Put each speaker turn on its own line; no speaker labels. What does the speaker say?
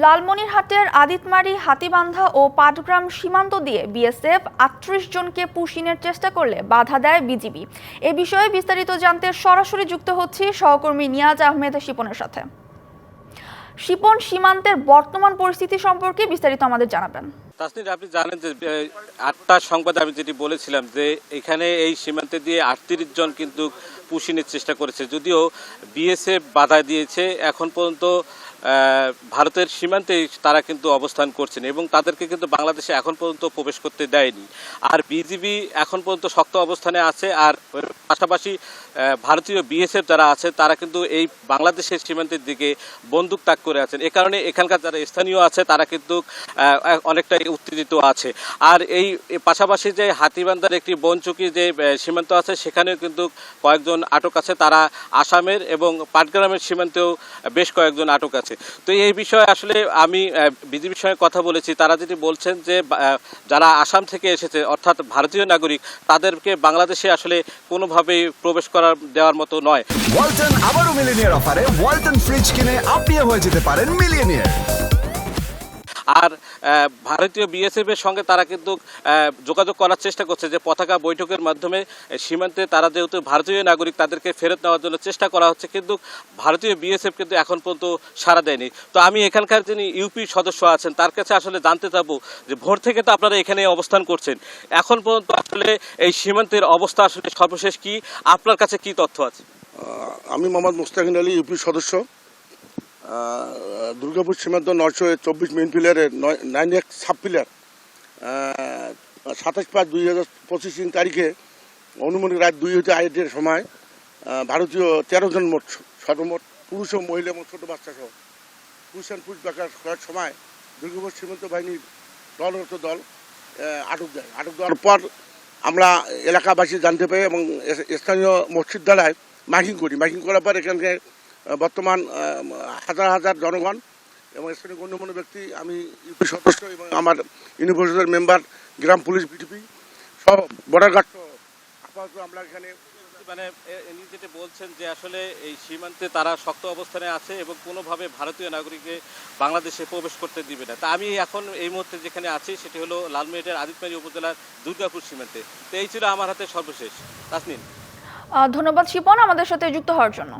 লালমনিরহাটের আদিতমারি, হাতীবান্ধা ও পাটগ্রাম সীমান্ত দিয়ে বিএসএফ ৩৮ জনকে পুশিনের চেষ্টা করলে বাধা দেয় বিজিবি। এ বিষয়ে বিস্তারিত জানতে সরাসরি যুক্ত হচ্ছি সহকর্মী নিয়াজ আহমেদ শিপনের সাথে। শিপন, সীমান্তের বর্তমান পরিস্থিতি সম্পর্কে বিস্তারিত আমাদের জানাবেন।
তাসনির, আপনি জানেন যে ৮টা সংবাদে আমি যেটি বলেছিলাম যে এখানে এই সীমান্তে দিয়ে ৩৮ জন কিন্তু পুশিনের চেষ্টা করেছে, যদিও বিএসএফ বাধা দিয়েছে। এখন পর্যন্ত ভারতের সীমান্তে তারা কিন্তু অবস্থান করছেন এবং তাদেরকে কিন্তু বাংলাদেশে এখন পর্যন্ত প্রবেশ করতে দেয়নি। আর বিজিবি এখন পর্যন্ত শক্ত অবস্থানে আছে। আর পাশাপাশি ভারতীয় বিএসএফ যারা আছে তারা কিন্তু এই বাংলাদেশের সীমান্তের দিকে বন্দুক তাক করে আছেন। এ কারণে এখানকার যারা স্থানীয় আছে তারা কিন্তু অনেকটাই উত্তেজিত আছে। আর এই পাশাপাশি যে হাতীবান্ধার একটি বনচুকি যে সীমান্ত আছে সেখানেও কিন্তু কয়েকজন আটক আছে। তারা আসামের এবং পাটগ্রামের সীমান্তেও বেশ কয়েকজন আটক আছে। তো এই বিষয়ে আসলে আমি বিজিবির সঙ্গে কথা বলেছি। তারা যেটি বলছেন যে যারা আসাম থেকে এসেছে অর্থাৎ ভারতীয় নাগরিক, তাদেরকে বাংলাদেশে আসলে কোনোভাবেই প্রবেশ দেওয়ার মতো নয়।
ওয়ালটন আবারও মিলিয়নিয়ার অফারে ওয়ালটন ফ্রিজ কিনে আপনিও হয়ে যেতে পারেন মিলিয়নিয়ার।
আর ভারতীয় বিএসএফ এর সঙ্গে তারা কিন্তু যোগাযোগ করার চেষ্টা করছে যে পতাকা বৈঠকের মাধ্যমে সীমান্তে তারা যেহেতু ভারতীয় নাগরিক তাদেরকে ফেরত নেওয়ার জন্য চেষ্টা করা হচ্ছে, কিন্তু ভারতীয় বিএসএফ কিন্তু এখন পর্যন্ত সাড়া দেয়নি। তো আমি এখানকার যিনি ইউপি সদস্য আছেন তার কাছে আসলে জানতে চাবো যে ভোর থেকে তো আপনারা এখানে অবস্থান করছেন, এখন পর্যন্ত আসলে এই সীমান্তের অবস্থা আসলে সর্বশেষ কি, আপনার কাছে কি তথ্য আছে?
আমি মোহাম্মদ মুস্তাকিন আলী, ইউপি সদস্য। দুর্গাপুর সীমান্ত 924 মেইন পিলারের 9 সাব পিলার 27/5/2025 তারিখে অনুমানিক রাত 2:02 সময় ভারতীয় 13 জন মোট সর্বমোট পুরুষ ও মহিলা এবং ছোটো বাচ্চা সহ পুশ অ্যান্ড পুশ ব্যাক করার সময় দুর্গাপুর সীমান্ত বাহিনীর দলগত দল আটক দেয়। আটক দেওয়ার পর আমরা এলাকাবাসী জানতে পাই এবং স্থানীয় মসজিদ দ্বারায় মাইকিং করি। মাইকিং করার পর এখানকে বর্তমান হাজার হাজার জনগণ এবং স্থানীয় গণ্যমান্য ব্যক্তি, আমি ইউপি সদস্য এবং আমার ইউনিভার্সিটির মেম্বার, গ্রাম পুলিশ, বিটিপি সহ বর্ডার গার্ড সহ আপাতত আমরা এখানে
মানে ইনি যেটা বলছেন যে আসলে এই সীমান্তে তারা শক্ত অবস্থানে আছে এবং কোনোভাবে ভারতীয় নাগরিককে বাংলাদেশে প্রবেশ করতে দিবে না। তা আমি এখন এই মুহূর্তে যেখানে আছি সেটি হলো লালমনিরহাটের আদিতমারি উপজেলার দুর্গাপুর সীমান্তে। তো এই ছিল আমার হাতে সর্বশেষ। তাসনিন,
ধন্যবাদ শিপন আমাদের সাথে যুক্ত হওয়ার জন্য।